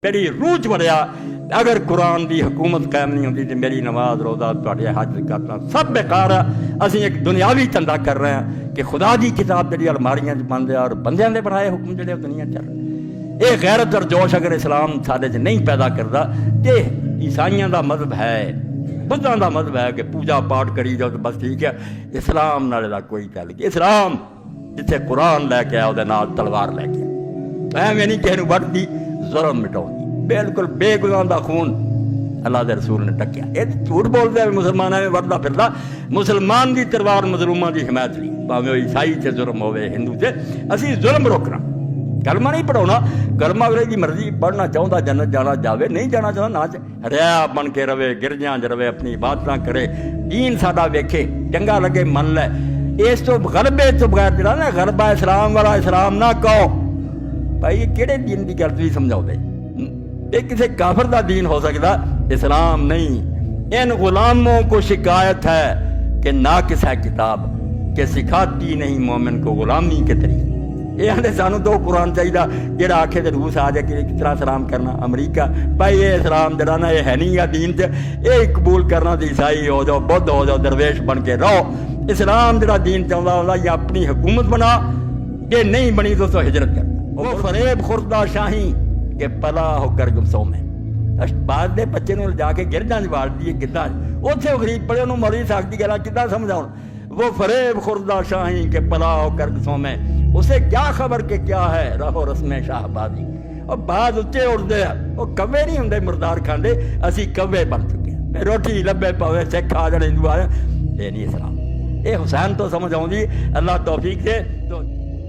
میری روح چ بڑھیا اگر قرآن دی حکومت قائم نہیں ہوتی تو میری نماز روزہ تواڈے حج کرنا سب بیکار ہے. اسی ایک دنیاوی دھندا کر رہے ہیں کہ خدا دی کتاب جڑی الماریاں چ بند ہے اور بندیاں دے بنائے حکم جڑے دنیا چل رہے. یہ غیرت اور جوش اگر اسلام سارے چ نہیں پیدا کرتا کہ عیسائیاں دا مذہب ہے بدھاں دا مذہب ہے کہ پوجا پاٹ کری جاؤ تو بس ٹھیک ہے. اسلام نال دا کوئی تعلق اسلام جتھے قرآن لے کے آیا وہ نال تلوار لے کے ایویں نہیں کسی وٹ دی ظلم مٹاؤ بالکل بے گناہ دا خون اللہ دے رسول نے ٹکیا. یہ جھوٹ بولتے ہیں مسلمانوں میں وردہ پھردا مسلمان دی تلوار مظلوماں دی حمایت لی بھاویں عیسائی سے ظلم ہوئے ہندو سے اسی ظلم روکنا کلمہ نہیں پڑھاؤنا. کلمہ اگلے کی مرضی پڑھنا چاہتا جنت جانا جاوے نہیں جانا چاہتا نہ ریا بن کے رہے گرجاں چ رہے اپنی عبادت کرے دین ساڈا ویکھے چنگا لگے من لے. اس تو غلبے تو بغیر جڑا نا غلبہ اسلام والا اسلام نہ کہو بھائی کہڑے دین کی گل تھی سمجھاؤ دے. یہ کسی کافر دا دین ہو سکتا اسلام نہیں. ان غلاموں کو شکایت ہے کہ ناقص ہے کتاب کہ سکھاتی نہیں مومن کو غلامی کے طریقے. یہ آدھے سانو تو قرآن چاہیے جہاں آکھے تو روس آ جائے کہ کس طرح سلام کرنا امریکہ بھائی یہ اسلام جڑا نا یہ ہے نہیں یا دین سے یہ قبول کرنا تو عیسائی ہو جاؤ بدھ ہو جاؤ درویش بن کے رہو. اسلام جڑا دین چاہتا ہوتا یا اپنی حکومت بنا یہ نہیں بنی تو ہجرت کر. وہ فریب خوردہ شاہی کہ پلا ہو کر گمسوں میں بعد دے بچے نو جا کے گرجاں وال دیے کداں اتنے غریب پڑے انہوں مولوی صاحب کی گلا کداں سمجھاؤ. وہ فریب خوردہ شاہی کہ پلا ہو کر گمسوں میں اسے کیا خبر کہ کیا ہے رہو رسم شاہ بازی. اور بعد اچے اڑتے ہیں وہ کوے نہیں ہوں مردار کھاندے اسی کوے بن چکے ہیں. روٹی لبے پوے سکھ آ جانے ہندو آ جائے یہ نہیں اسلام. یہ حسین تو سمجھ آؤں گی اللہ توفیق دے. تو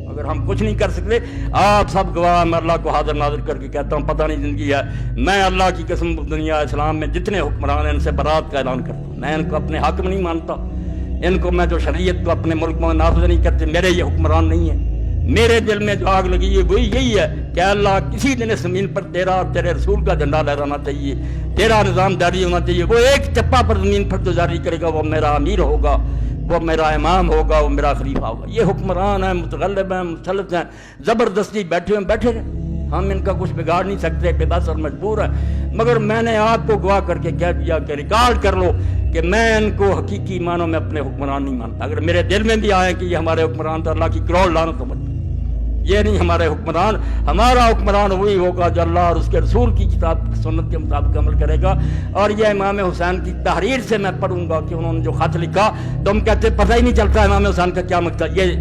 اگر ہم کچھ نہیں کر سکتے آپ سب گواہ میں اللہ کو حاضر ناظر کر کے کہتا ہوں پتہ نہیں زندگی ہے میں اللہ کی قسم دنیا اسلام میں جتنے حکمران ہیں ان سے برات کا اعلان کرتا ہوں. میں ان کو اپنے حق میں نہیں مانتا. ان کو میں جو شریعت کو اپنے ملک میں نافذ نہیں کرتے میرے یہ حکمران نہیں ہیں. میرے دل میں جو آگ لگی ہے وہی یہی ہے کہ اللہ کسی دن اس زمین پر تیرا اور تیرے رسول کا جھنڈا لہرانا چاہیے تیرا نظام جاری ہونا چاہیے. وہ ایک چپا پر زمین پر جو جاری کرے گا وہ میرا امیر ہوگا وہ میرا امام ہوگا وہ میرا خلیفہ ہوگا. یہ حکمران ہیں متغلب ہیں مسلط ہیں زبردستی بیٹھے ہم ان کا کچھ بگاڑ نہیں سکتے بے بس اور مجبور ہیں. مگر میں نے آپ کو گواہ کر کے کہہ دیا کہ ریکارڈ کر لو کہ میں ان کو حقیقی معنوں میں اپنے حکمران نہیں مانتا. اگر میرے دل میں بھی آئے کہ یہ ہمارے حکمران تو اللہ کی کروڑ لعنت ہو یہ نہیں ہمارے حکمران. ہمارا حکمران وہی ہوگا جو اللہ اور اس کے رسول کی کتاب سنت کے مطابق عمل کرے گا. اور یہ امام حسین کی تحریر سے میں پڑھوں گا کہ انہوں نے جو خط لکھا تو ہم کہتے پتہ ہی نہیں چلتا امام حسین کا کیا مقصد یہ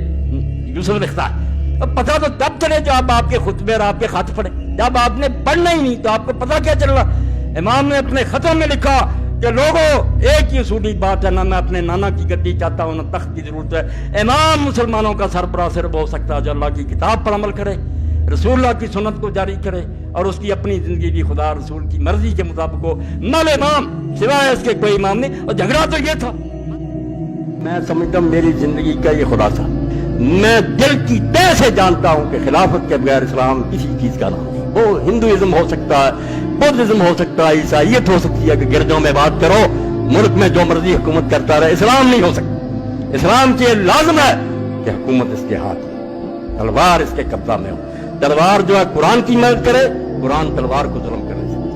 یوسف لکھتا ہے. اب پتہ تو تب چلے جب آپ کے خطبے اور آپ کے خط پڑھے. جب آپ نے پڑھنا ہی نہیں تو آپ کو پتہ کیا چل رہا. امام نے اپنے خطوں میں لکھا کہ لوگوں ایک ہی اصولی بات ہے نہ میں اپنے نانا کی گدی چاہتا ہوں نہ تخت کی ضرورت ہے. امام مسلمانوں کا سربراہ صرف ہو سکتا ہے جو اللہ کی کتاب پر عمل کرے رسول اللہ کی سنت کو جاری کرے اور اس کی اپنی زندگی بھی خدا رسول کی مرضی کے مطابق ہو. نل امام سوائے اس کے کوئی امام نہیں. اور جھگڑا تو یہ تھا. میں سمجھتا ہوں میری زندگی کا یہ خلاصہ میں دل کی تہ سے جانتا ہوں کہ خلافت کے بغیر اسلام کسی چیز کا نام نہیں. وہ ہندوازم ہو سکتا ہے بدھزم ہو سکتا ہے عیسائیت ہو سکتی ہے کہ گرجوں میں بات کرو ملک میں جو مرضی حکومت کرتا رہے اسلام نہیں ہو سکتا. اسلام کے لازم ہے کہ حکومت اس کے ہاتھ میں تلوار اس کے قبضہ میں ہو. تلوار جو ہے قرآن کی مدد کرے قرآن تلوار کو ظلم کرے.